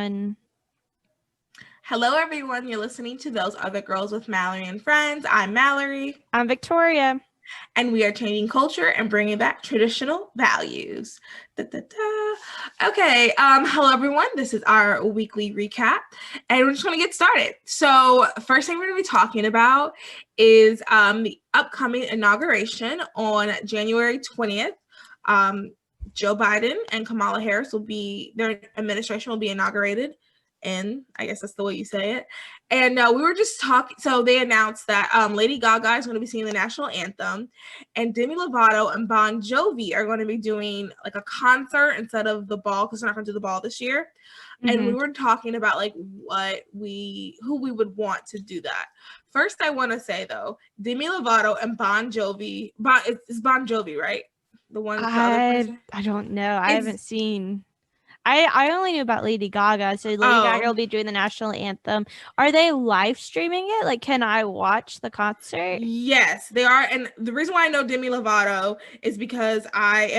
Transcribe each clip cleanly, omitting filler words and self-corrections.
everyone. Hello, everyone. You're listening to Those Other Girls with Mallory and Friends. I'm Mallory. I'm Victoria. And we are changing culture and bringing back traditional values. Okay. Hello, everyone. This is our weekly recap, and we're just going to get started. So, first thing we're going to be talking about is the upcoming inauguration on January 20th. Joe Biden and Kamala Harris their administration will be inaugurated. And I guess that's the way you say it. And we were just talking. So they announced that Lady Gaga is going to be singing the national anthem, and Demi Lovato and Bon Jovi are going to be doing like a concert instead of the ball, because they're not going to do the ball this year. Mm-hmm. And we were talking about like who we would want to do that. First, I want to say though, Demi Lovato and Bon Jovi. It's Bon Jovi, right? The one. I don't know. I haven't seen. I only knew about Lady Gaga. So Lady Gaga will be doing the national anthem. Are they live streaming it? Like, can I watch the concert? Yes, they are. And the reason why I know Demi Lovato is because I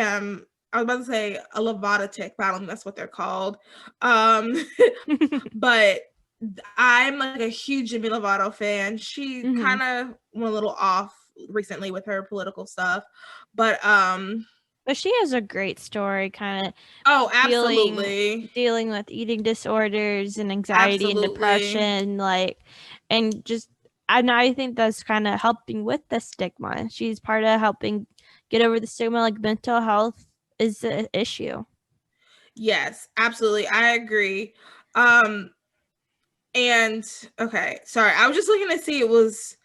was about to say a Lovato-tic, but I don't know that's what they're called. But I'm like a huge Demi Lovato fan. She kind of went a little off recently with her political stuff, but she has a great story, kind of. Oh, absolutely. Dealing with eating disorders and anxiety and depression, like, and I think that's kind of helping with the stigma. She's part of helping get over the stigma. Like, mental health is an issue. Yes, absolutely. I agree. And okay, sorry, I was just looking to see it was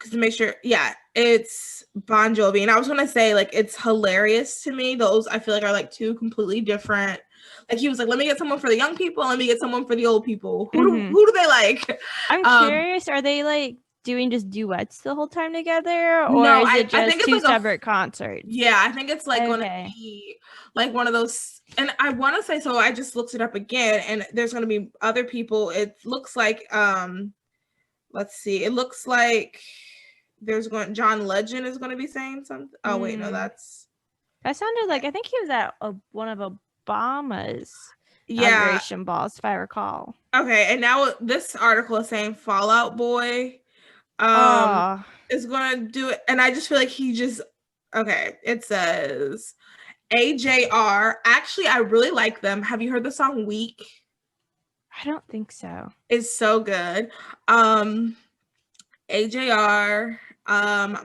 to make sure. Yeah, it's Bon Jovi, and I was gonna say like it's hilarious to me. Those I feel like are like two completely different. Like he was like, let me get someone for the young people, let me get someone for the old people. Who do they like? I'm curious. Are they like doing just duets the whole time together, or no, is it just I think it's two like separate concerts? Yeah, I think it's like gonna be like one of those. And I want to say, so I just looked it up again, and there's gonna be other people. It looks like let's see. It looks like John Legend is going to be saying something. Oh wait, no, that sounded like I think he was at one of Obama's inauguration balls, if I recall. Okay, and now this article is saying Fall Out Boy is going to do it, and I just feel like it says AJR. Actually, I really like them. Have you heard the song Weak? I don't think so. It's so good. AJR,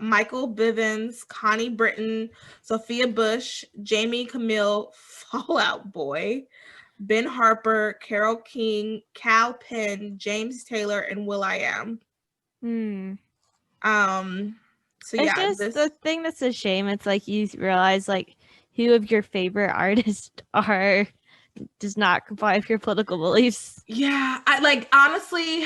Michael Bivins, Connie Britton, Sophia Bush, Jamie Camille, Fall Out Boy, Ben Harper, Carole King, Cal Penn, James Taylor, and will.i.am. So yeah, it's just the thing that's a shame. It's like you realize like who of your favorite artists does not comply with your political beliefs. Yeah, honestly,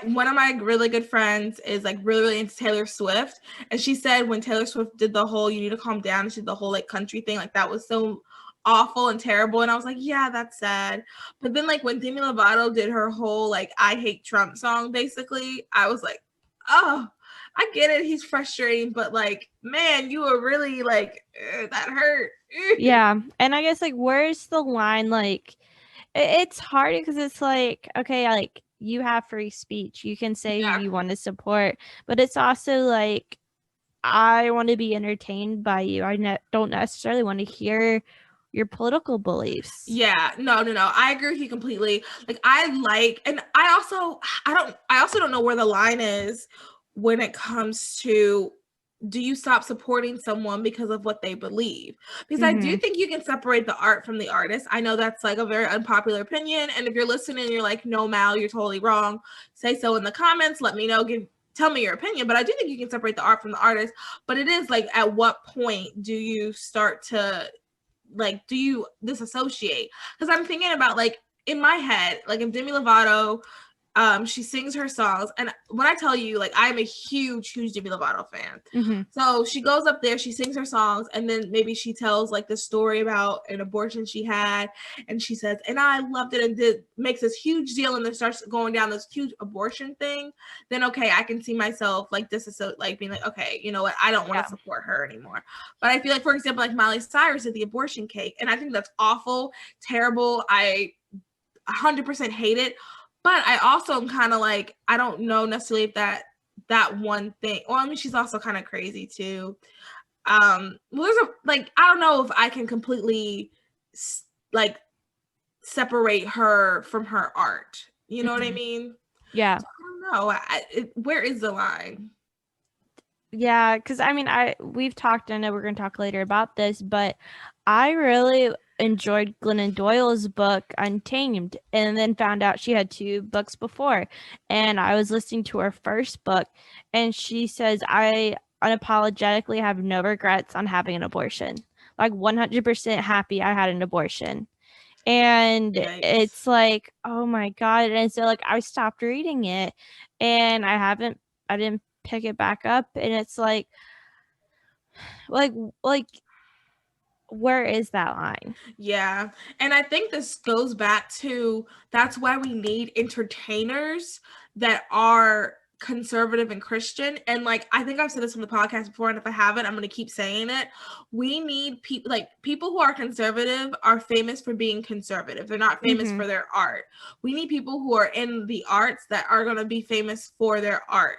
one of my really good friends is like really, really into Taylor Swift. And she said when Taylor Swift did the whole "you need to calm down," and she did the whole like country thing, like that was so awful and terrible. And I was like, yeah, that's sad. But then like when Demi Lovato did her whole like "I hate Trump" song, basically, I was like, oh, I get it. He's frustrating, but like, man, you were really like, that hurt. Yeah. And I guess like, where's the line? Like, it's hard because it's like, okay, like you have free speech. You can say who you want to support, but it's also like, I want to be entertained by you. I don't necessarily want to hear your political beliefs. Yeah, no. I agree with you completely. Like and I also don't know where the line is when it comes to, do you stop supporting someone because of what they believe? Because I do think you can separate the art from the artist. I know that's like a very unpopular opinion. And if you're listening and you're like, no, Mal, you're totally wrong, say so in the comments. Let me know. Tell me your opinion. But I do think you can separate the art from the artist. But it is like, at what point do you start to, like, do you disassociate? Because I'm thinking about, like, in my head, like, if Demi Lovato, she sings her songs, and when I tell you, like, I'm a huge Demi Lovato fan. So she goes up there, she sings her songs, and then maybe she tells like the story about an abortion she had, and she says, and I loved it, and makes this huge deal, and then starts going down this huge abortion thing. Then okay, I can see myself like like being like, okay, you know what, I don't want to support her anymore. But I feel like, for example, like Miley Cyrus did the abortion cake, and I think that's awful, terrible. 100% hate it, but I also am kind of like, I don't know necessarily if that one thing. Well, I mean, she's also kind of crazy too. Well, there's I don't know if I can completely like separate her from her art. You know what I mean? Yeah. So I don't know. Where is the line? Yeah, because I mean, we've talked. I know we're going to talk later about this, but I really enjoyed Glennon Doyle's book Untamed, and then found out she had 2 books before. And I was listening to her first book, and she says, "I unapologetically have no regrets on having an abortion. Like 100% happy I had an abortion." And Yikes. it's like, oh my God. And so like I stopped reading it, and I didn't pick it back up, and it's like where is that line? Yeah. And I think this goes back to, that's why we need entertainers that are conservative and Christian. And like, I think I've said this on the podcast before, and if I haven't, I'm going to keep saying it. We need people who are conservative are famous for being conservative. They're not famous for their art. We need people who are in the arts that are going to be famous for their art.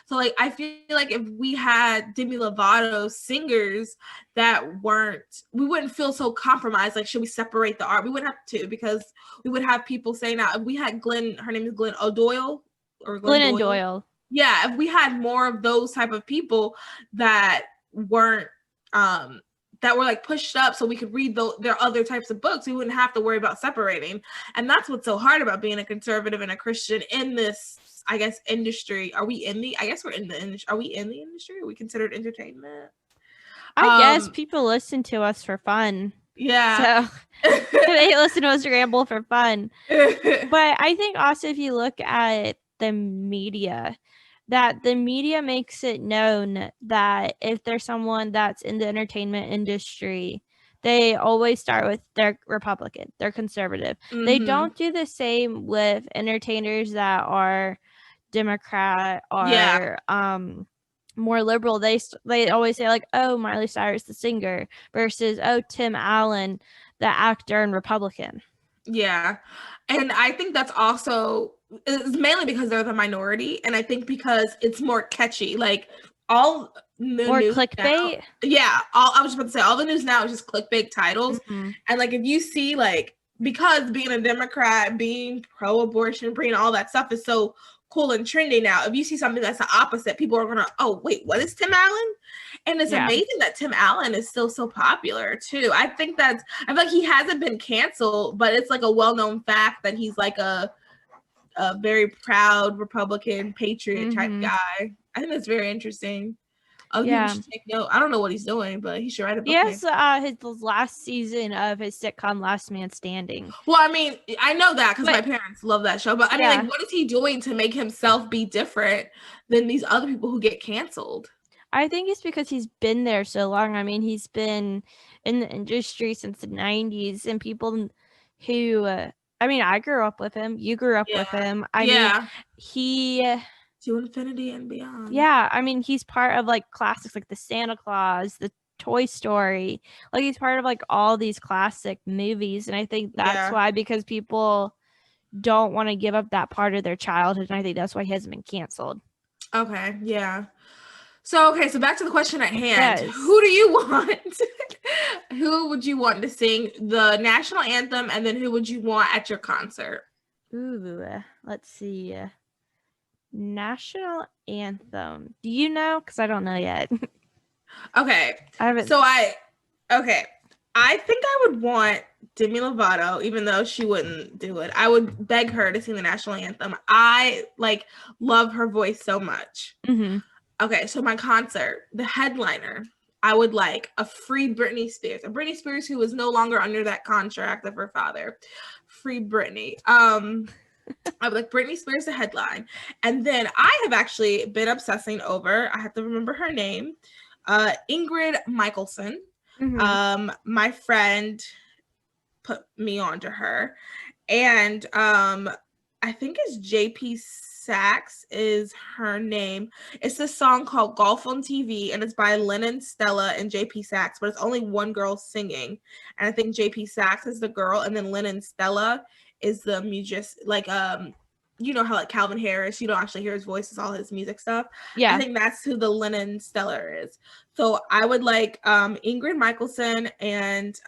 So like, I feel like if we had Demi Lovato singers that we wouldn't feel so compromised. Like, should we separate the art? We wouldn't have to, because we would have people say, now, if we had her name is Glenn O'Doyle, or Glennon Doyle. Yeah, if we had more of those type of people that weren't that were like pushed up so we could read their other types of books, we wouldn't have to worry about separating. And that's what's so hard about being a conservative and a Christian in this, I guess, industry. I guess we're in the industry. Are we in the industry? Are we considered entertainment? I guess people listen to us for fun. Yeah. So they listen to us ramble for fun. But I think also, if you look at the media, that the media makes it known that if there's someone that's in the entertainment industry, they always start with they're Republican, they're conservative. They don't do the same with entertainers that are Democrat or more liberal. They always say like, oh, Miley Cyrus the singer versus, oh, Tim Allen the actor and Republican. Yeah. And I think that's also, it's mainly because they're the minority, and I think because it's more catchy. Like, all more clickbait. I was just about to say, all the news now is just clickbait titles. And like, if you see, like, because being a Democrat, being pro-abortion, being all that stuff is so cool and trendy now, if you see something that's the opposite, people are gonna, oh wait, what is Tim Allen? And it's amazing that Tim Allen is still so popular too. I feel like he hasn't been canceled, but it's like a well-known fact that he's like a very proud Republican patriot type guy. I think that's very interesting. People should take note. I don't know what he's doing, but he should write a book. Yes, his last season of his sitcom Last Man Standing. Well, I mean, I know that because my parents love that show, but I mean, like, what is he doing to make himself be different than these other people who get canceled? I think it's because he's been there so long. I mean, he's been in the industry since the 90s, and people who, I mean, I grew up with him. You grew up with him. I mean, to infinity and beyond. Yeah, I mean, he's part of like classics like the Santa Claus, the Toy Story. Like, he's part of like all these classic movies, and I think that's why, because people don't want to give up that part of their childhood, and I think that's why he hasn't been canceled. Okay, yeah. So back to the question at hand. Yes. Who do you want? Who would you want to sing the national anthem, and then who would you want at your concert? Ooh, let's see. National anthem. Do you know? Because I don't know yet. Okay. I think I would want Demi Lovato, even though she wouldn't do it. I would beg her to sing the national anthem. I love her voice so much. Okay, so my concert, the headliner, I would like a free Britney Spears. A Britney Spears who is no longer under that contract of her father. Free Britney. I would like Britney Spears to headline. And then I have actually been obsessing over, I have to remember her name, Ingrid Michaelson. My friend put me onto her. And I think it's JP Sachs is her name. It's this song called Golf on TV, and it's by Lennon, Stella, and JP Sachs, but it's only one girl singing. And I think JP Sachs is the girl, and then Lennon, Stella is the music, like you know how like Calvin Harris, you don't actually hear his voice, it's all his music stuff. Yeah. I think that's who the Lennon Stellar is. So I would like Ingrid Michaelson and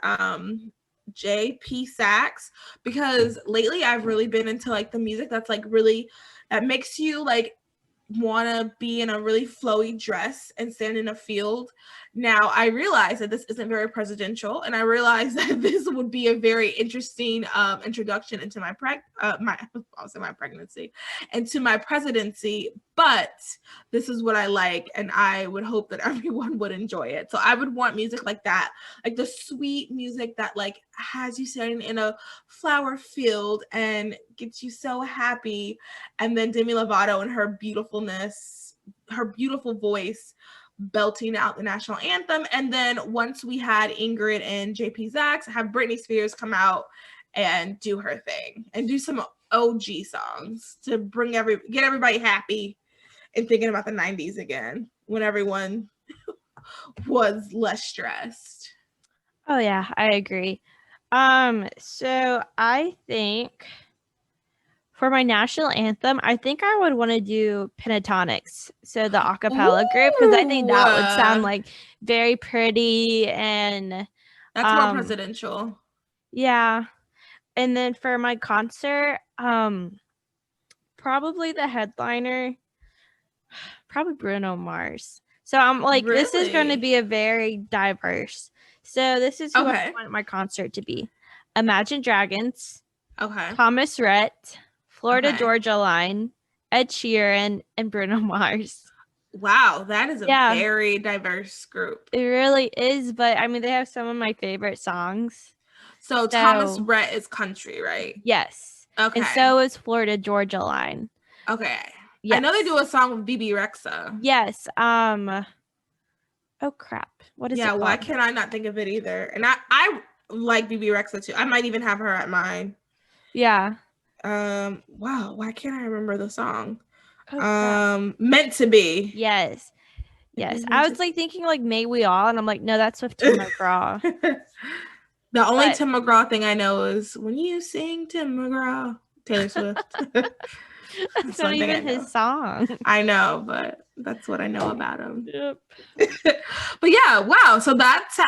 JP Sax, because lately I've really been into like the music that's like really, that makes you like want to be in a really flowy dress and stand in a field. Now, I realize that this isn't very presidential, and I realize that this would be a very interesting introduction into my pregnancy, into my presidency. But this is what I like, and I would hope that everyone would enjoy it. So I would want music like that, like the sweet music that like has you standing in a flower field and gets you so happy. And then Demi Lovato and her beautifulness, her beautiful voice, belting out the national anthem. And then once we had Ingrid and JP Sax, have Britney Spears come out and do her thing and do some OG songs to get everybody happy and thinking about the 90s again, when everyone was less stressed. Oh yeah, I agree. So I think for my national anthem, I think I would want to do Pentatonics, so the a cappella group, because I think that would sound like very pretty, and that's more presidential. Yeah. And then for my concert, probably the headliner, probably Bruno Mars. So I'm like, this is going to be a very diverse. So this is who I want my concert to be: Imagine Dragons, Thomas Rhett, Florida Georgia Line, Ed Sheeran, and Bruno Mars. Wow, that is a very diverse group. It really is, but I mean, they have some of my favorite songs. So Thomas Rhett is country, right? Yes. Okay. And so is Florida Georgia Line. Okay. Yes. I know they do a song with BB Rexa. Yes. Oh crap. What is it called? Why can't I not think of it either? And I like BB Rexa too. I might even have her at mine. Yeah. Wow, why can't I remember the song? Oh, Meant to Be. Yes. Yes. I was like thinking like May We All, and I'm like, no, that's with Tim McGraw. The only Tim McGraw thing I know is When You Sing Tim McGraw, Taylor Swift. That's not even his song. I know, but that's what I know about him. Yep. But yeah, wow. So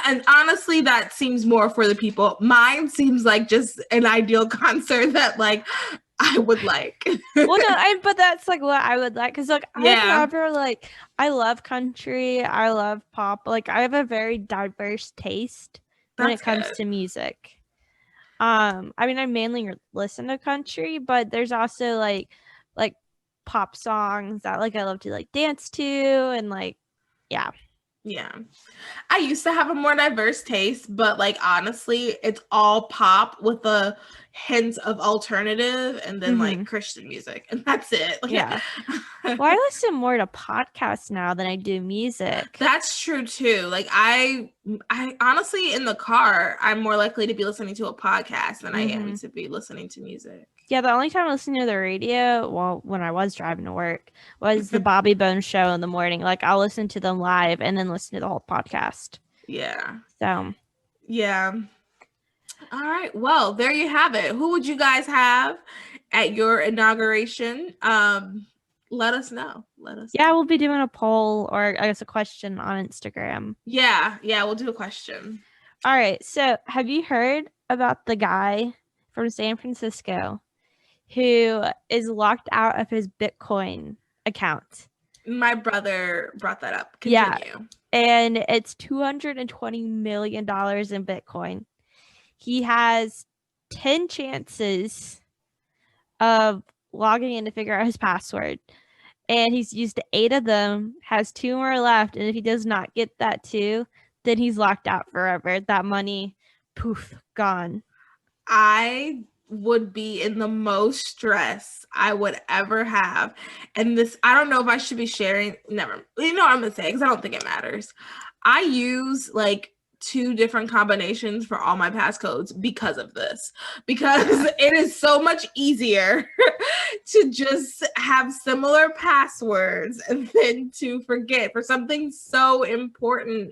and honestly, that seems more for the people. Mine seems like just an ideal concert that like I would like. Well, no, but that's like what I would like, because like I've never like, I love country, I love pop. Like I have a very diverse taste when it comes to music. I mean, I mainly listen to country, but there's also like pop songs that like I love to like dance to, and like yeah. I used to have a more diverse taste, but like honestly, it's all pop with a hint of alternative and then like Christian music, and that's it. Yeah. Well, I listen more to podcasts now than I do music. That's true too. Like I honestly, in the car, I'm more likely to be listening to a podcast than I am to be listening to music. Yeah, the only time I listened to the radio, well, when I was driving to work, was the Bobby Bones show in the morning. Like I'll listen to them live and then listen to the whole podcast. Yeah. So. Yeah. All right. Well, there you have it. Who would you guys have at your inauguration? Let us know. Yeah, we'll be doing a poll, or I guess a question on Instagram. Yeah, we'll do a question. All right. So have you heard about the guy from San Francisco who is locked out of his Bitcoin account? My brother brought that up. Continue. Yeah. And it's $220 million in Bitcoin. He has 10 chances of logging in to figure out his password. And he's used 8 of them, has 2 more left. And if he does not get that 2, then he's locked out forever. That money, poof, gone. I would be in the most stress I would ever have. And this, I don't know if I should be sharing. Never. You know what I'm going to say, because I don't think it matters. I use like 2 different combinations for all my passcodes because of this, because it is so much easier to just have similar passwords and then to forget for something so important.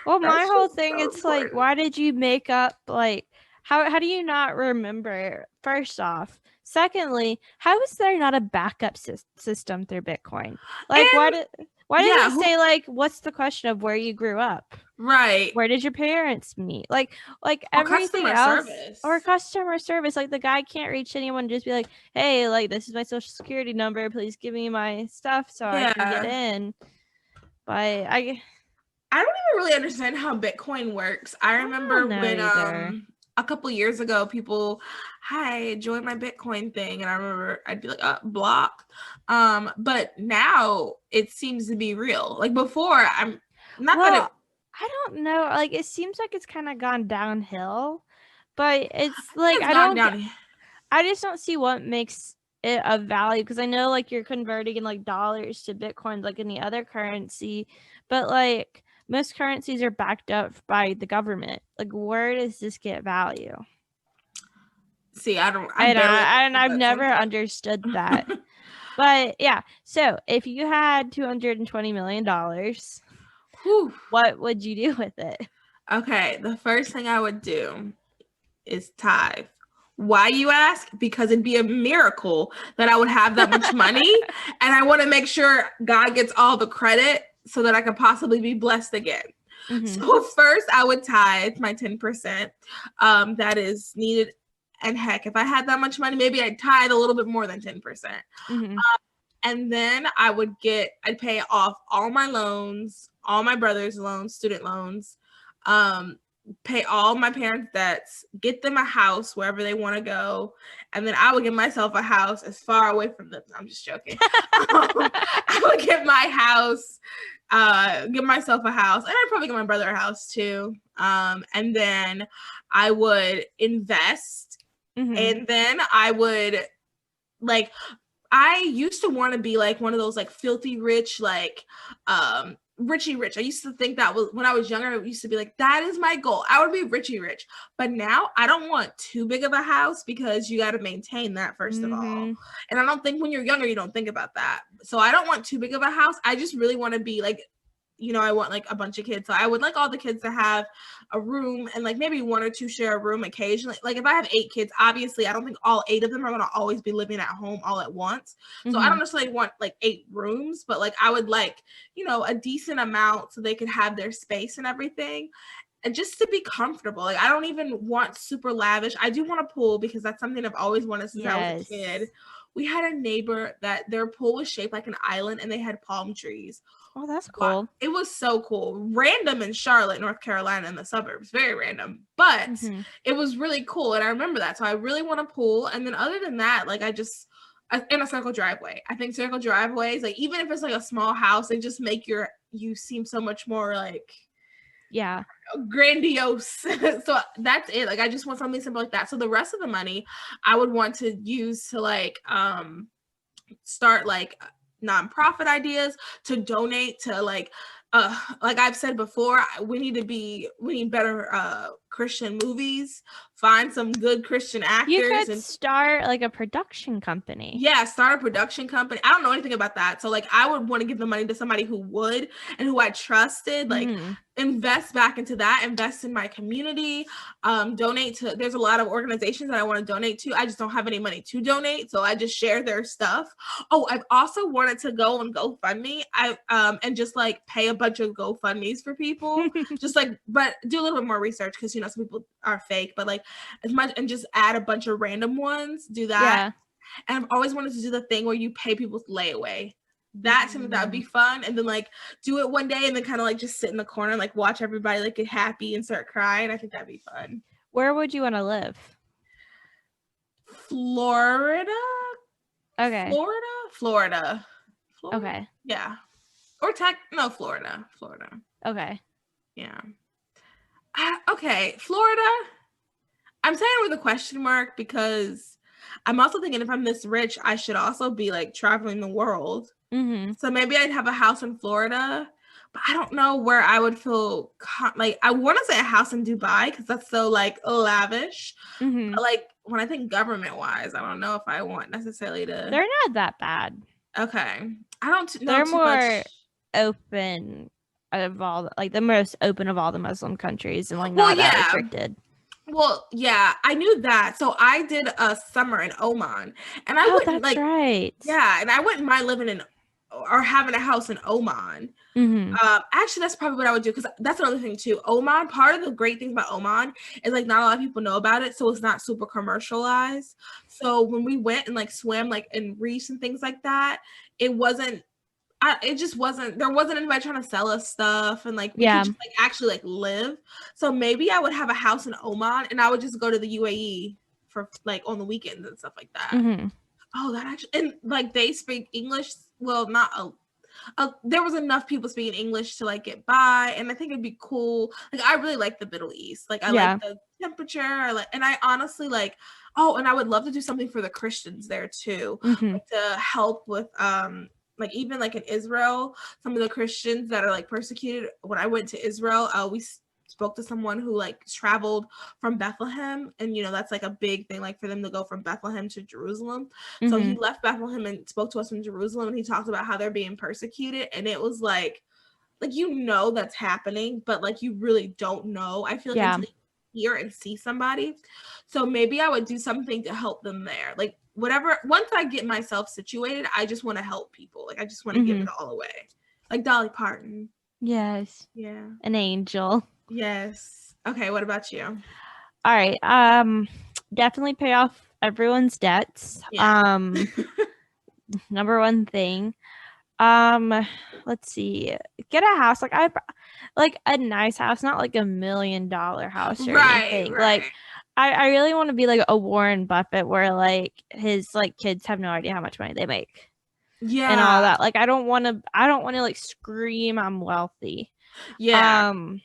Well, my whole thing, it's important. Like, why did you make up like, how do you not remember first off. Secondly, how is there not a backup system through Bitcoin? Like, why And does yeah, it say like what's the question of where you grew up? right. Where did your parents meet? Like Or everything customer else, service. or customer service. Like the guy can't reach anyone and just be like, hey, like this is my social security number. Please give me my stuff so I can get Yeah. in. But I don't even really understand how Bitcoin works. I remember don't know when either. a couple years ago, people, hi, join my Bitcoin thing, and I remember I'd be like, blocked. But now it seems to be real. Like before, I'm not that it. I don't know. Like it seems like it's kind of gone downhill, but it's I think like it's gone down. I just don't see what makes it of value, because I know like you're converting in like dollars to Bitcoin like any other currency, but like most currencies are backed up by the government. Like where does this get value? See, I don't. I And barely I've understand that never sometimes. understood that. But yeah, so if you had $220 million, Whew. what would you do with it? Okay, the first thing I would do is tithe. Why, you ask? Because it'd be a miracle that I would have that much money, and I want to make sure God gets all the credit so that I could possibly be blessed again. Mm-hmm. So first, I would tithe my 10%. That is needed. And heck, if I had that much money, maybe I'd tithe a little bit more than 10%. Mm-hmm. And then I'd pay off all my loans, all my brother's loans, student loans, pay all my parents' debts, get them a house wherever they want to go, and then I would get myself a house as far away from them. I'm just joking. I would get my house, get myself a house, and I'd probably get my brother a house too. And then I would invest, and then I would like. I used to want to be like one of those like filthy rich, like Richie Rich. I used to think that was when I was younger. I used to be like, that is my goal. I would be Richie Rich. But now I don't want too big of a house because you got to maintain that first of all. And I don't think when you're younger, you don't think about that. So I don't want too big of a house. I just really want to be like, I want like a bunch of kids. So I would like all the kids to have a room and like maybe one or two share a room occasionally. Like if I have 8 kids, obviously I don't think all 8 of them are going to always be living at home all at once. So I don't necessarily want like 8 rooms, but like I would like, a decent amount so they could have their space and everything. And just to be comfortable. Like I don't even want super lavish. I do want a pool because that's something I've always wanted since I was a kid. We had a neighbor that their pool was shaped like an island and they had palm trees. Oh, that's cool. It was so cool. Random in Charlotte, North Carolina, in the suburbs. Very random. But it was really cool. And I remember that. So I really want a pool. And then other than that, like in a circle driveway. I think circle driveways, like even if it's like a small house, they just make you seem so much more like grandiose. So that's it. Like I just want something simple like that. So the rest of the money I would want to use to like start like nonprofit ideas, to donate to like I've said before, we need better Christian movies, find some good Christian actors. You could start like a production company. Yeah, start a production company. I don't know anything about that. So like I would want to give the money to somebody who would and who I trusted, like invest back into that, invest in my community, donate to, there's a lot of organizations that I want to donate to. I just don't have any money to donate. So I just share their stuff. Oh, I've also wanted to go on GoFundMe. And just like pay a bunch of GoFundMes for people, just like, but do a little bit more research because, some people are fake, but like as much, and just add a bunch of random ones, do that. Yeah. And I've always wanted to do the thing where you pay people's layaway. That's something that would be fun. And then like do it one day and then kind of like just sit in the corner and like watch everybody like get happy and start crying. I think that'd be fun. Where would you want to live? Florida. Okay. Florida. Okay. Yeah. Or Florida. Okay. Yeah. Okay. Florida. I'm saying it with a question mark because I'm also thinking if I'm this rich, I should also be like traveling the world. So maybe I'd have a house in Florida, but I don't know where I would feel like I want to say a house in Dubai because that's so like lavish. But like when I think government wise, I don't know if I want necessarily to. They're not that bad. Okay, I don't know. They're more open of all, like the most open of all the Muslim countries, and like not that restricted. Well, yeah, I knew that. So I did a summer in Oman, and I Oh, wouldn't that's like, right. yeah, and I wouldn't mind living in or having a house in Oman. Mm-hmm. Actually, that's probably what I would do, because that's another thing too. Oman, part of the great thing about Oman is like not a lot of people know about it, so it's not super commercialized. So when we went and like swam like in reefs and things like that, it wasn't. It just wasn't. There wasn't anybody trying to sell us stuff, and like we could Yeah. just like actually like live. So maybe I would have a house in Oman, and I would just go to the UAE for like on the weekends and stuff like that. Mm-hmm. Oh, that actually, and like they speak English. Well, not there was enough people speaking English to like get by, and I think it'd be cool. Like I really like the Middle East. Like I Yeah. like the temperature. I like, and I honestly like. Oh, and I would love to do something for the Christians there too, Mm-hmm. like to help with like even like in Israel, some of the Christians that are like persecuted. When I went to Israel, we spoke to someone who like traveled from Bethlehem, and you know that's like a big thing, like for them to go from Bethlehem to Jerusalem. So Mm-hmm. he left Bethlehem and spoke to us in Jerusalem, and he talked about how they're being persecuted, and it was like you know that's happening, but like you really don't know. I feel like Yeah. until you hear and see somebody. So maybe I would do something to help them there. Like whatever, once I get myself situated, I just want to help people. Like I just want to give Mm-hmm. it all away. Like Dolly Parton. Yes. Yeah. An angel. Yes. Okay, what about you? All right. Definitely pay off everyone's debts. Yeah. Number one thing. Um, let's see. Get a house. Like a nice house, not like $1 million house or Right, anything. Like right. I really want to be like a Warren Buffett where like his like kids have no idea how much money they make and all Yeah. that. Like I don't want to like scream I'm wealthy. Yeah. Um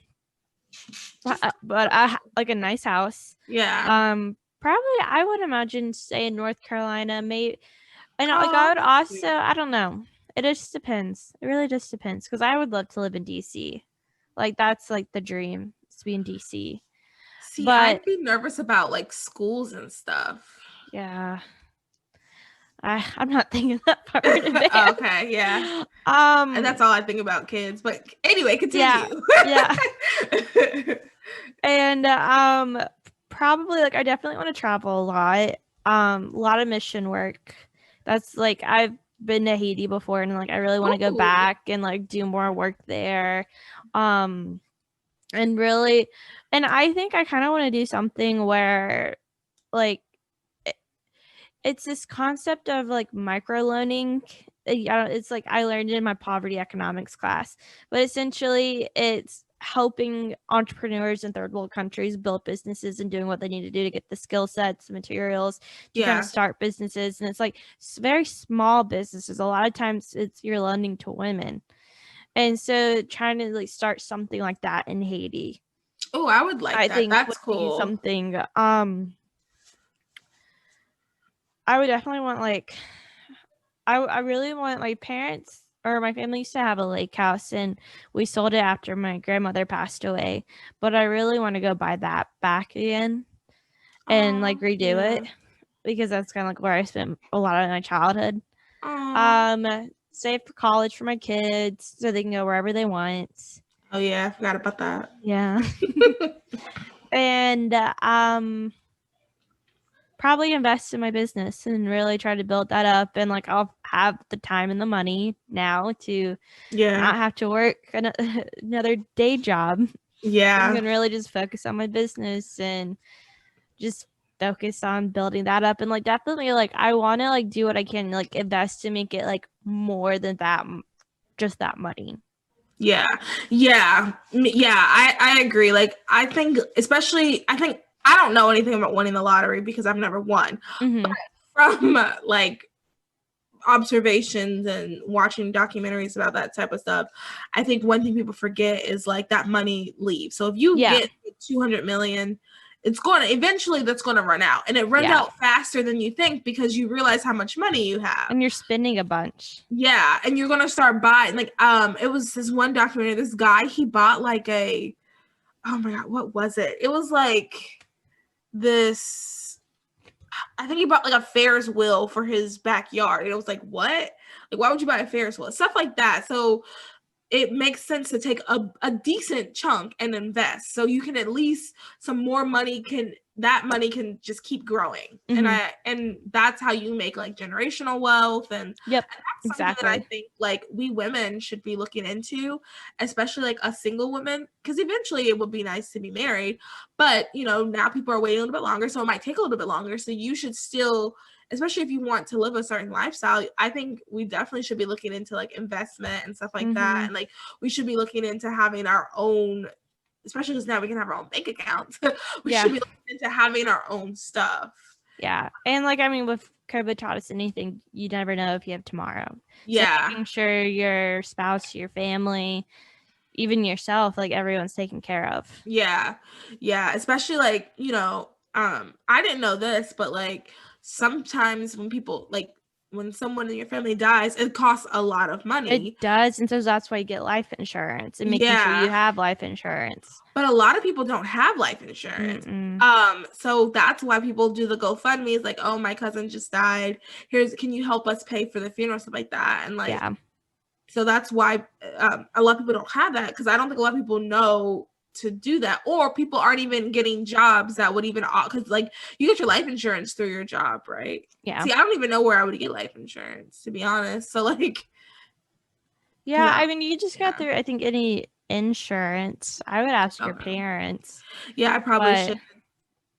but I like a nice house. Yeah. Probably I would imagine stay in North Carolina, maybe. And like I Oh, would that's also, sweet. I don't know. It just depends. It really just depends because I would love to live in DC. Like that's like the dream, is to be in DC. See, But I'd be nervous about like schools and stuff. yeah, I'm not thinking that far in advance. Okay, yeah. And Um, that's all I think about kids. But anyway, yeah, continue. yeah, and probably like I definitely want to travel a lot. A lot of mission work. That's like I've been to Haiti before, and like I really want to go Ooh, back and like do more work there. Um, and really, and I think I kind of want to do something where like it's this concept of like microloaning. It's like I learned it in my poverty economics class, but essentially it's helping entrepreneurs in third world countries build businesses and doing what they need to do to get the skill sets, materials to kind of yeah, start businesses. And it's like very small businesses. A lot of times it's you're lending to women. And so trying to like start something like that in Haiti, oh, I would like I that. think That's would be cool. something I would definitely want like I really want my parents or my family used to have a lake house and we sold it after my grandmother passed away. But I really want to go buy that back again and like Oh, redo yeah. it because that's kind of like where I spent a lot of my childhood. Oh, Save for college for my kids so they can go wherever they want. oh yeah, I forgot about that. Yeah. And probably invest in my business and really try to build that up and like I'll have the time and the money now to Yeah, not have to work another day job. I'm yeah, gonna really just focus on my business and just focus on building that up and like definitely like I want to like do what I can like invest to make it like more than that just that money. yeah, yeah, yeah. I agree. Like I think, especially, I think I don't know anything about winning the lottery because I've never won. But Mm-hmm. from like observations and watching documentaries about that type of stuff, I think one thing people forget is like that money leaves. So if you Yeah. get 200 million, it's going to eventually that's going to run out, and it runs Yeah. out faster than you think because you realize how much money you have. And you're spending a bunch. Yeah, and you're going to start buying like it was this one documentary, this guy, he bought like a, oh my god, what was it? It was like this, I think he bought like a Ferris wheel for his backyard. And it was like, what? Like, why would you buy a Ferris wheel? Stuff like that. So it makes sense to take a decent chunk and invest, so you can at least some more money can just keep growing. And that's how you make like generational wealth. And Yep, that's something that I think like we women should be looking into, especially like a single woman, because eventually it would be nice to be married, but you know, now people are waiting a little bit longer, so it might take a little bit longer. So you should still, especially if you want to live a certain lifestyle, I think we definitely should be looking into like investment and stuff like that. And like we should be looking into having our own, especially because now we can have our own bank accounts. We should be looking into having our own stuff. Yeah. And like, I mean, with COVID taught us anything, you never know if you have tomorrow. Yeah. So making sure your spouse, your family, even yourself, like everyone's taken care of. Yeah. Yeah. Especially like, you know, I didn't know this, but like sometimes when people like when someone in your family dies, it costs a lot of money. It does. And so that's why you get life insurance and making sure you have life insurance. But a lot of people don't have life insurance. So that's why people do the GoFundMe. It's like, oh, my cousin just died. Can you help us pay for the funeral, stuff like that? And like, so that's why a lot of people don't have that, because I don't think a lot of people know to do that, or people aren't even getting jobs that would even, because like you get your life insurance through your job, right? Yeah. See, I don't even know where I would get life insurance, to be honest. So like, yeah, I mean, you just got through, I think, any insurance. I would ask your parents. Yeah, I probably should.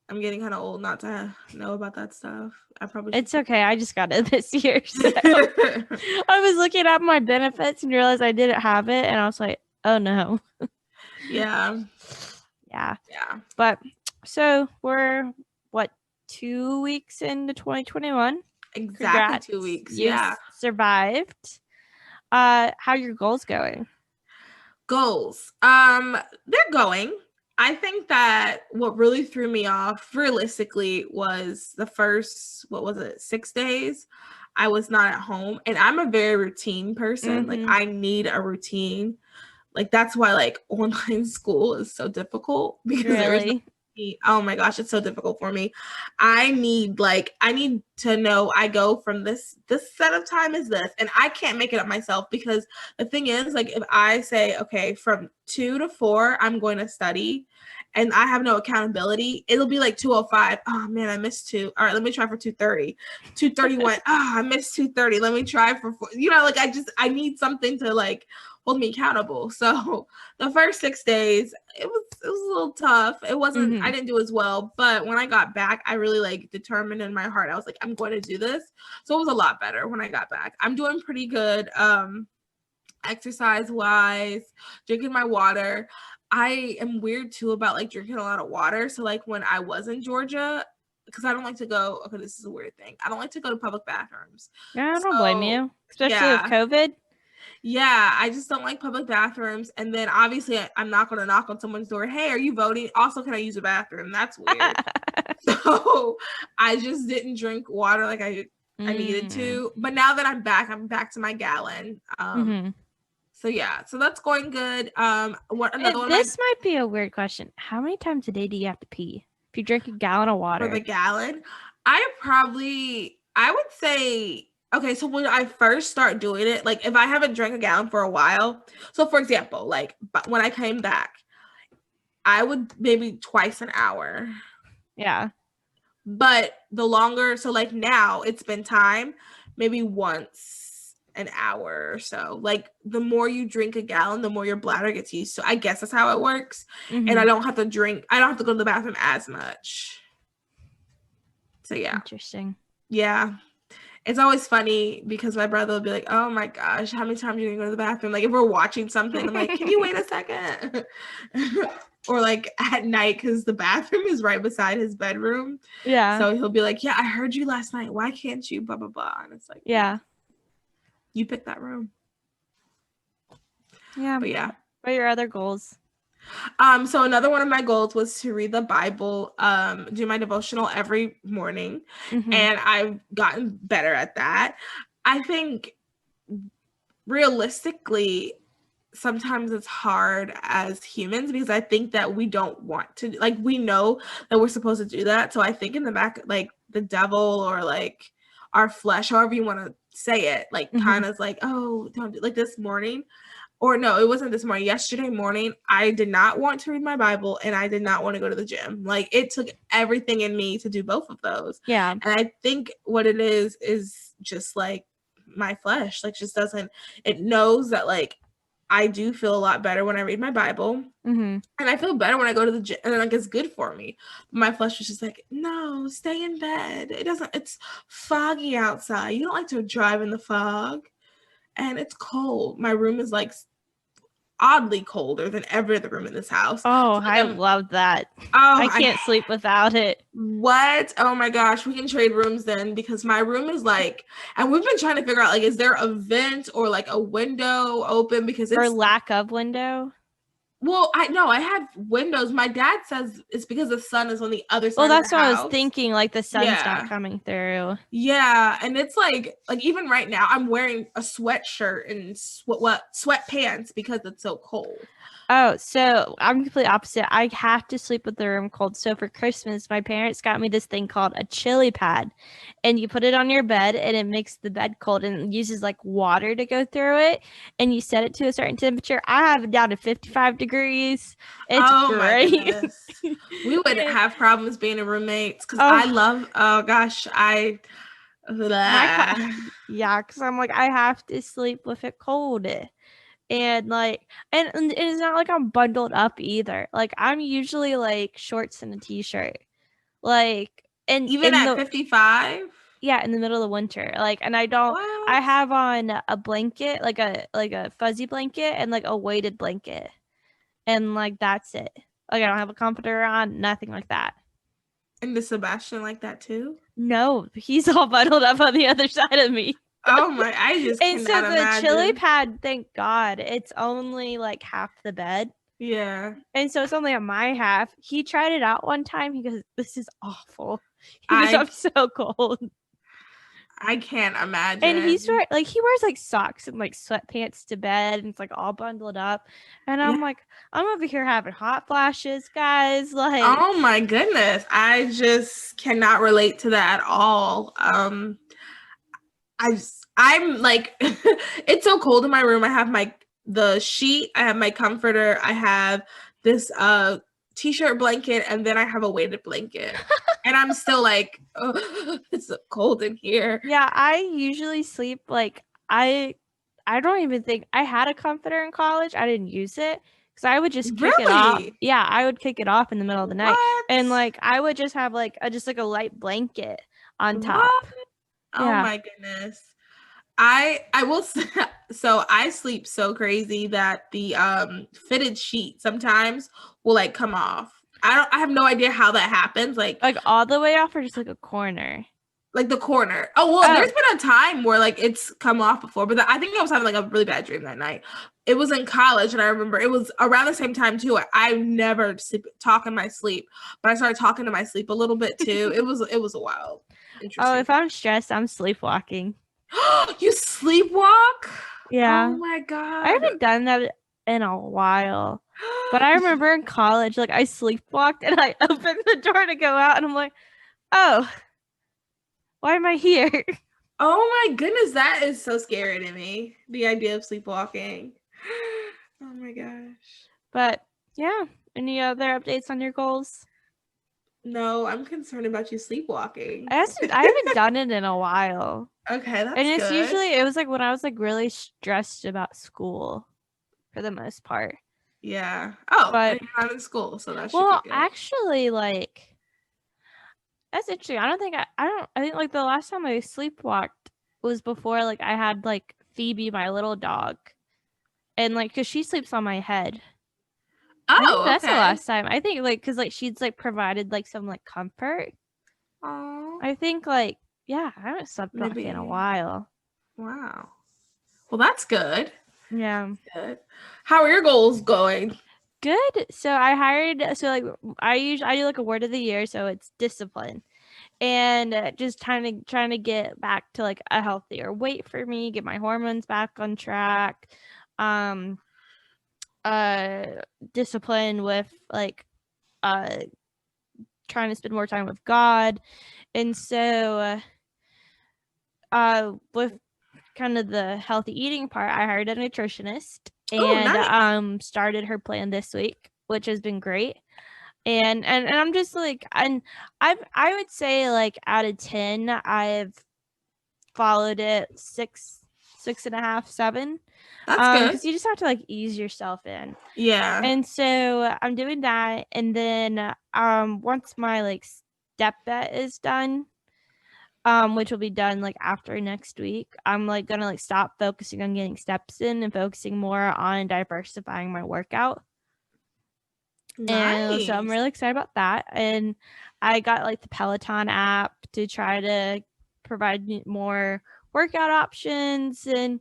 I'm getting kind of old not to know about that stuff. I probably should. It's okay. I just got it this year. So I was looking at my benefits and realized I didn't have it. And I was like, oh no. Yeah. But so we're 2 weeks into 2021? Exactly. Congrats. 2 weeks. You survived. How are your goals going? Goals. They're going. I think that what really threw me off realistically was the first, 6 days I was not at home. And I'm a very routine person. Like I need a routine. Like that's why like online school is so difficult, because there is oh my gosh, it's so difficult for me. I need to know I go from this set of time is this, and I can't make it up myself, because the thing is, like, if I say, okay, from 2 to 4, I'm going to study, and I have no accountability, it'll be like 2:05. Oh man, I missed 2. All right, let me try for 2:30. 2:31. I missed 2:30. Let me try for 4. You know, like I need something to like hold me accountable. So the first 6 days, it was a little tough. It wasn't, I didn't do as well, but when I got back, I really like determined in my heart, I was like, I'm going to do this. So it was a lot better when I got back. I'm doing pretty good, exercise wise, drinking my water. I am weird too about like drinking a lot of water. So like when I was in Georgia, because I don't like to go, okay, this is a weird thing, I don't like to go to public bathrooms. Yeah, I don't blame you, especially with COVID. Yeah, I just don't like public bathrooms. And then obviously I'm not going to knock on someone's door. Hey, are you voting? Also, can I use a bathroom? That's weird. So I just didn't drink water like I needed to. But now that I'm back to my gallon. So yeah, so that's going good. This might be a weird question. How many times a day do you have to pee if you drink a gallon of water? For the gallon, I would say, okay, so when I first start doing it, like if I haven't drank a gallon for a while, so for example, like when I came back, I would maybe twice an hour. Yeah. But the longer, so like now it's been time, maybe once an hour or so. Like the more you drink a gallon, the more your bladder gets used to. I guess that's how it works. And I don't have to go to the bathroom as much. So yeah. Interesting. Yeah. It's always funny because my brother will be like, oh my gosh, how many times are you gonna go to the bathroom? Like if we're watching something, I'm like, can you wait a second? Or like at night, because the bathroom is right beside his bedroom. Yeah. So he'll be like, yeah, I heard you last night. Why can't you? Blah, blah, blah. And it's like, yeah, you picked that room. Yeah. But yeah. What are your other goals? So another one of my goals was to read the Bible, do my devotional every morning. And I've gotten better at that. I think realistically, sometimes it's hard as humans because I think that we don't want to, like, we know that we're supposed to do that. So I think in the back, like the devil or like our flesh, however you want to say it, like kind of like, oh, don't do, like this morning. or no, it wasn't this morning. Yesterday morning, I did not want to read my Bible and I did not want to go to the gym. Like it took everything in me to do both of those. Yeah. And I think what it is just like my flesh, like just doesn't, it knows that like I do feel a lot better when I read my Bible. Mm-hmm. And I feel better when I go to the gym and like it's good for me. But my flesh was just like, no, stay in bed. It's foggy outside. You don't like to drive in the fog. And it's cold. My room is like oddly colder than every other room in this house. Oh, So, like, I love that. Oh, I can't sleep without it. What? Oh my gosh, we can trade rooms then because my room is like, and we've been trying to figure out like, is there a vent or like a window open because Or it's lack of window. well, I know I have windows. My dad says it's because the sun is on the other side. Well, of that's the what house. I was thinking. Like the sun's Yeah. not coming through. Yeah, and it's like even right now, I'm wearing a sweatshirt and sweatpants because it's so cold. Oh, so I'm completely opposite. I have to sleep with the room cold. So for Christmas, my parents got me this thing called a chili pad. And you put it on your bed and it makes the bed cold and it uses like water to go through it. And you set it to a certain temperature. I have it down to 55 degrees. It's Oh great. My goodness. We wouldn't have problems being a roommates because I love, yeah, because I'm like, I have to sleep with it cold. And like and it's not like I'm bundled up either. Like I'm usually like shorts and a t-shirt. Like and even at 55? Yeah, in the middle of the winter. Like and I have on a blanket, like a fuzzy blanket and like a weighted blanket. And like that's it. Like I don't have a comforter on, nothing like that. And does Sebastian like that too? No, he's all bundled up on the other side of me. Oh my, I just And cannot so the imagine. chili pad, thank God, it's only like half the bed. Yeah. And so it's only on my half. He tried it out one time. He goes, "This is awful." He goes, "I'm so cold." I can't imagine. And he wears like socks and like sweatpants to bed and it's like all bundled up. And I'm like, I'm over here having hot flashes, guys. Like, oh my goodness. I just cannot relate to that at all. I'm like it's so cold in my room. I have the sheet, I have my comforter, I have this t-shirt blanket, and then I have a weighted blanket. And I'm still like, oh, it's so cold in here. Yeah, I usually sleep like I don't even think I had a comforter in college. I didn't use it because I would just kick it off. Yeah, I would kick it off in the middle of the night, and like I would just have like a light blanket on top. Oh my goodness. I will say, so I sleep so crazy that the fitted sheet sometimes will like come off. I have no idea how that happens. Like all the way off or just like a corner? Like the corner. Oh, well, there's been a time where like it's come off before, but I think I was having like a really bad dream that night. It was in college and I remember it was around the same time too. I never talk in my sleep, but I started talking to my sleep a little bit too. It was a wild. Oh, if I'm stressed, I'm sleepwalking. You sleepwalk? Yeah. Oh my God. I haven't done that in a while. But I remember in college, like I sleepwalked and I opened the door to go out and I'm like, oh, why am I here? Oh my goodness, that is so scary to me. The idea of sleepwalking. Oh my gosh. But yeah, any other updates on your goals? No, I'm concerned about you sleepwalking. I haven't done it in a while. Okay, that's and it's good. Usually it was like when I was like really stressed about school for the most part. Yeah. Oh, but you're not in school, so that should be good. Actually, like that's interesting. I think like the last time I sleepwalked was before like I had like Phoebe, my little dog. And like cuz she sleeps on my head. Oh, that's the last time. I think like cuz like she's like provided like some like comfort. Oh. I think like yeah, I haven't slept in a while. Wow. Well, that's good. Yeah. Good. How are your goals going? Good. So I do like a word of the year, so it's discipline. And just trying to get back to like a healthier weight for me, get my hormones back on track. Discipline with like trying to spend more time with God. And so with kind of the healthy eating part, I hired a nutritionist Oh, and nice. started her plan this week, which has been great. And I'm just like, and I would say like out of 10, I've followed it 6.5, 7. That's good. Because you just have to like ease yourself in. Yeah. And so I'm doing that, and then once my like step bet is done, which will be done like after next week, I'm like gonna like stop focusing on getting steps in and focusing more on diversifying my workout. And so I'm Nice. really excited about that. And I got like the Peloton app to try to provide me more workout options. And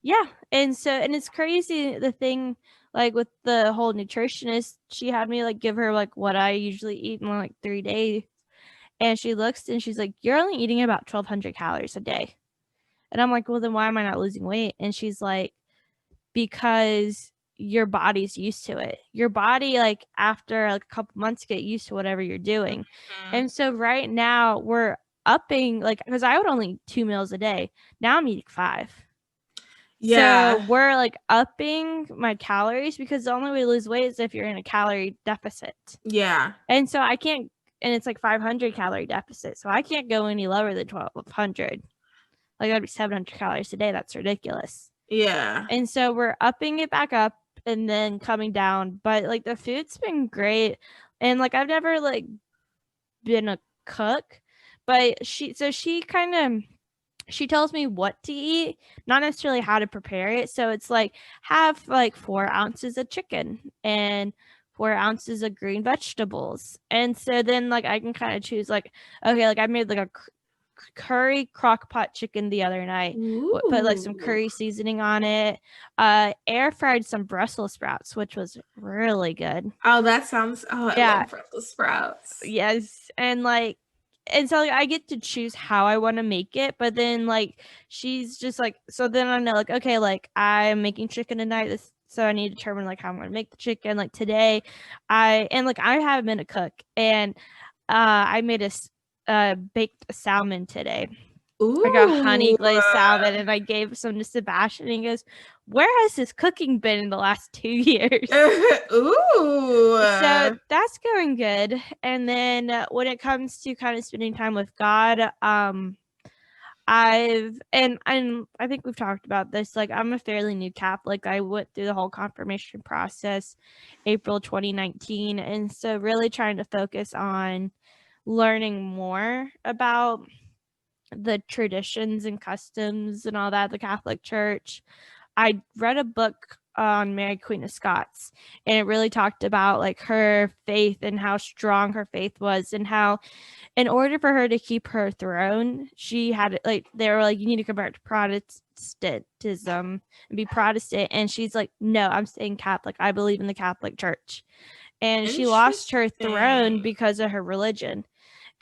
yeah. And so, and it's crazy the thing like with the whole nutritionist, she had me like give her like what I usually eat in like 3 days. And she looks and she's like, "You're only eating about 1,200 calories a day." And I'm like, "Well, then why am I not losing weight?" And she's like, "Because your body's used to it. Your body, like after like a couple months, get used to whatever you're doing." Mhm. And so right now we're upping, like, because I would only eat 2 meals a day. Now I'm eating 5. So Yeah. we're like upping my calories because the only way to lose weight is if you're in a calorie deficit. Yeah. And so I can't, and it's like 500 calorie deficit. So I can't go any lower than 1,200. Like that'd be 700 calories a day. That's ridiculous. Yeah. And so we're upping it back up and then coming down. But like the food's been great. And like I've never like been a cook, but she kind of she tells me what to eat, not necessarily how to prepare it. So it's like have like 4 ounces of chicken and 4 ounces of green vegetables. And so then like I can kind of choose like, okay, like I made like a curry crock pot chicken the other night. Put like some Ooh. curry seasoning on it. Air fried some Brussels sprouts, which was really good. Oh, that sounds. Oh, I Yeah, love Brussels sprouts. yes. And like, and so like, I get to choose how I want to make it, but then like she's just like, so then I know like, okay, like I'm making chicken tonight, this, so I need to determine like how I'm gonna make the chicken. Like today I haven't been a cook, and I made a baked salmon today. I got honey Ooh. glazed salmon, and I gave some to Sebastian, and he goes, "Where has this cooking been in the last 2 years?" So Ooh. that's going good. And then when it comes to kind of spending time with God, and I think we've talked about this. Like I'm a fairly new Catholic. I went through the whole confirmation process April 2019, and so really trying to focus on learning more about the traditions and customs and all that of the Catholic Church. I read a book on Mary Queen of Scots, and it really talked about like her faith and how strong her faith was, and how in order for her to keep her throne, she had like they were like, you need to convert to Protestantism and be Protestant. And she's like, no, I'm staying Catholic. I believe in the Catholic Church. And she lost her throne Interesting. because of her religion.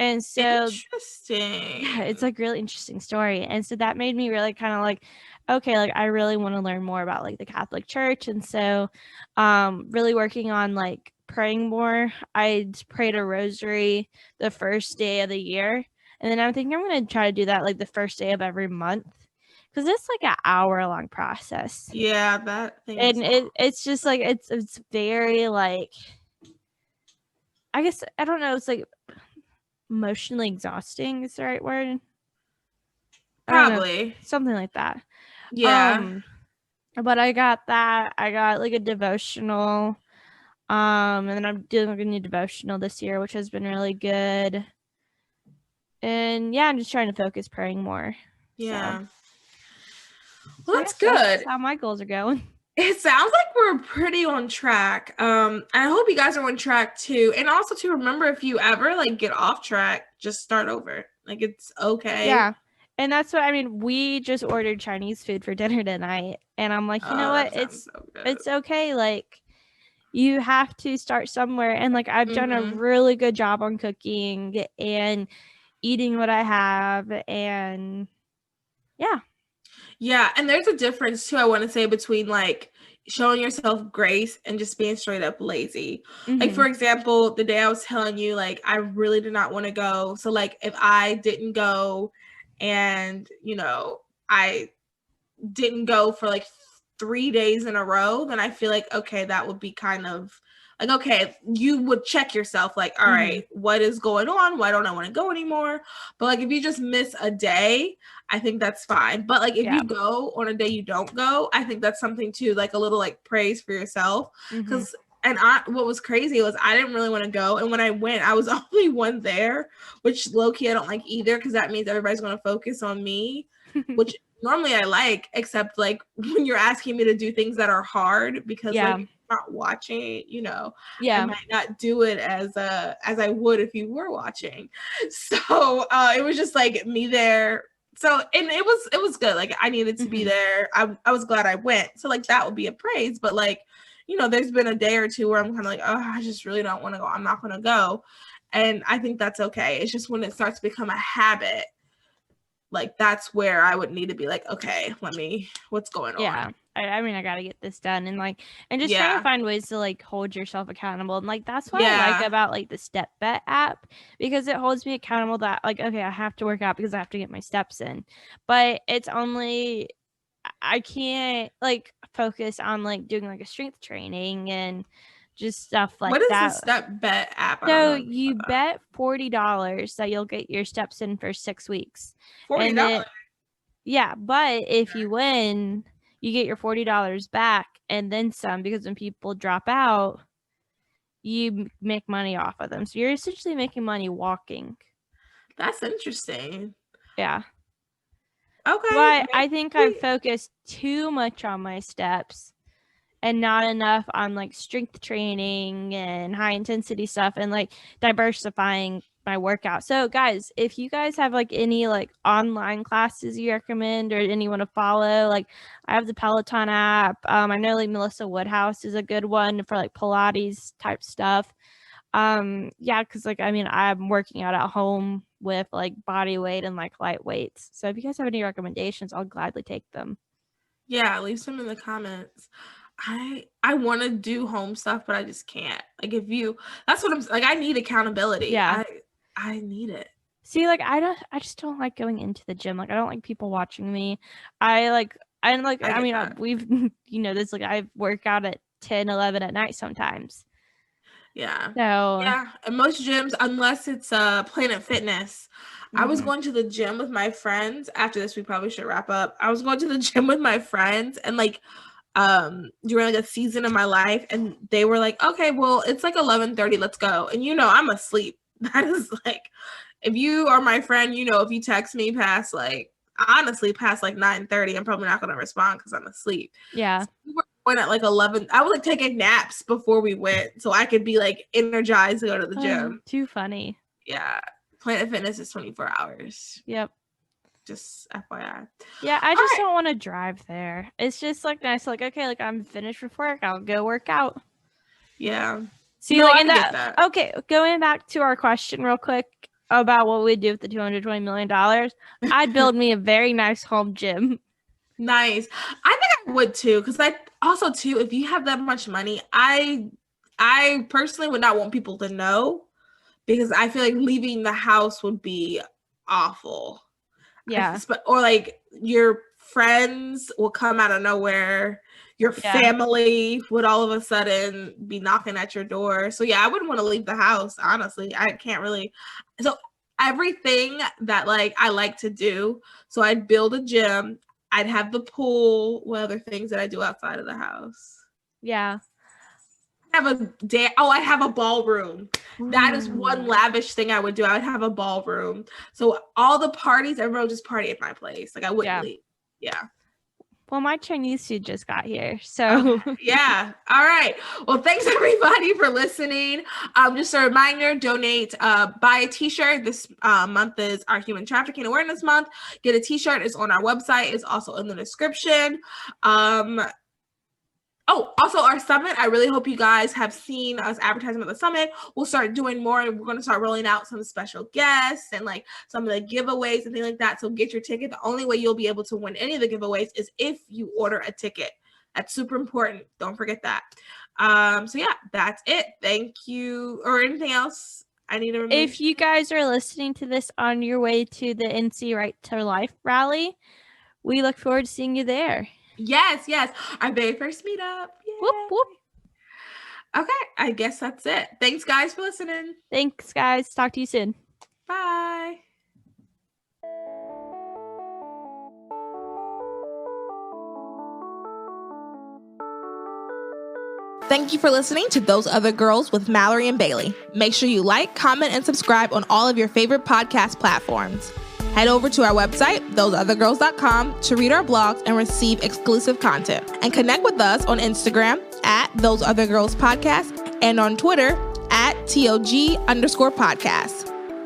And so yeah, it's Interesting. like really interesting story. And so that made me really kind of like, okay, like I really want to learn more about like the Catholic Church. And so really working on like praying more. I prayed a rosary the first day of the year. And then I'm thinking I'm gonna try to do that like the first day of every month. Because it's like an hour long process. Yeah, that thing is And long. it's just like it's very like, I guess I don't know, it's like emotionally exhausting is the right word. I don't know, Probably. something like that. Yeah. Um, but I got that. I got like a devotional. And then I'm doing like a new devotional this year, which has been really good. And yeah, I'm just trying to focus praying more. Yeah. So Well, yeah, that's that's good. how my goals are going. It sounds like we're pretty on track. I hope you guys are on track too. And also to remember, if you ever like get off track, just start over. Like it's okay. Yeah. And that's what I mean. We just ordered Chinese food for dinner tonight. And I'm like, you know Oh, what? that sounds so good. It's okay. Like you have to start somewhere. And like I've done a Mm-hmm. really good job on cooking and eating what I have. And yeah. Yeah, and there's a difference too, I want to say, between like showing yourself grace and just being straight up lazy. Like, Mm-hmm. for example, the day I was telling you, like, I really did not want to go. So, like, if I didn't go and, I didn't go for like 3 days in a row, then I feel like, okay, that would be kind of like, okay, you would check yourself, like, all right, what is going on? Why don't I want to go anymore? But like, if you just miss a day, I think that's fine. But like, if you go on a day you don't go, I think that's something too, like a little like praise for yourself. Because what was crazy was I didn't really want to go, and when I went, I was only one there, which low key I don't like either, because that means everybody's going to focus on me, which normally I like, except like when you're asking me to do things that are hard, because like, if you're not watching, you know, I might not do it as I would if you were watching. So it was just like me there. So, and it was good. Like, I needed to be there. I was glad I went. So like, that would be a praise. But like, you know, there's been a day or two where I'm kind of like, oh, I just really don't want to go. I'm not going to go. And I think that's okay. It's just when it starts to become a habit, like, that's where I would need to be like, okay, what's going on? Yeah. I mean, I got to get this done, and just trying to find ways to like hold yourself accountable. And like, that's what I like about like the Step Bet app, because it holds me accountable that like, okay, I have to work out because I have to get my steps in, but it's only, I can't like focus on like doing like a strength training and just stuff like that. What is the Step Bet app? So you bet $40 that you'll get your steps in for 6 weeks. $40. Yeah, but if you win, you get your $40 back and then some, because when people drop out, you make money off of them. So you're essentially making money walking. That's interesting. Yeah. Okay. But I think I've focused too much on my steps and not enough on like strength training and high intensity stuff and like diversifying my workout. So guys, if you guys have like any like online classes you recommend or anyone to follow, like I have the Peloton app. I know like Melissa Woodhouse is a good one for like Pilates type stuff. Yeah, because like, I mean, I'm working out at home with like body weight and like light weights. So if you guys have any recommendations, I'll gladly take them. Yeah, leave some in the comments. I want to do home stuff, but I just can't. Like, that's what I'm like. I need accountability. Yeah, I need it. See, like I just don't like going into the gym. Like I don't like people watching me. I mean, we've you know this. Like I work out at 10, 11 at night sometimes. Yeah. So yeah, and most gyms, unless it's Planet Fitness. I was going to the gym with my friends. After this, we probably should wrap up. I was going to the gym with my friends, and like during like a season of my life, and they were like, okay, well, it's like 11:30, let's go. And you know, I'm asleep. That is like, if you are my friend, you know, if you text me past like, honestly, past like 9:30, I'm probably not going to respond because I'm asleep. yeah. So we were going at like 11. I was like taking naps before we went so I could be like energized to go to the gym. Too funny. Yeah. Planet Fitness is 24 hours. Yep. Just FYI. Yeah, I just don't want to drive there. It's just like nice, like, okay, like I'm finished with work, I'll go work out. Yeah. See, no, like in that. Okay, going back to our question real quick about what we'd do with the $220 million, I'd build me a very nice home gym. Nice. I think I would too, because I also too, if you have that much money, I personally would not want people to know, because I feel like leaving the house would be awful. Yeah. Or like your friends will come out of nowhere. Your family would all of a sudden be knocking at your door. So yeah, I wouldn't want to leave the house, honestly. I can't really. So everything that like I like to do. So I'd build a gym. I'd have the pool. What other things that I do outside of the house? Yeah. I have a ballroom. Ooh. That is one lavish thing I would do. I would have a ballroom. So all the parties, everyone would just party at my place. Like I wouldn't leave. Yeah. Well, my Chinese food just got here. So yeah. All right. Well, thanks everybody for listening. Just a reminder, donate, buy a t-shirt. This month is our Human Trafficking Awareness Month. Get a t-shirt. It's on our website. It's also in the description. Oh, also our summit. I really hope you guys have seen us advertising about the summit. We'll start doing more, and we're going to start rolling out some special guests and like some of the giveaways and things like that. So get your ticket. The only way you'll be able to win any of the giveaways is if you order a ticket. That's super important. Don't forget that. So yeah, that's it. Thank you. Or anything else I need to remember? If you guys are listening to this on your way to the NC Right to Life rally, we look forward to seeing you there. Yes. Our very first meetup. Yay. Whoop, whoop. Okay, I guess that's it. Thanks, guys, for listening. Thanks, guys. Talk to you soon. Bye. Thank you for listening to Those Other Girls with Mallory and Bailey. Make sure you like, comment, and subscribe on all of your favorite podcast platforms. Head over to our website, thoseothergirls.com, to read our blogs and receive exclusive content. And connect with us on Instagram at Those Other Girls Podcast and on Twitter at TOG_podcast.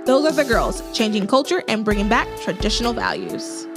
Those Other Girls, changing culture and bringing back traditional values.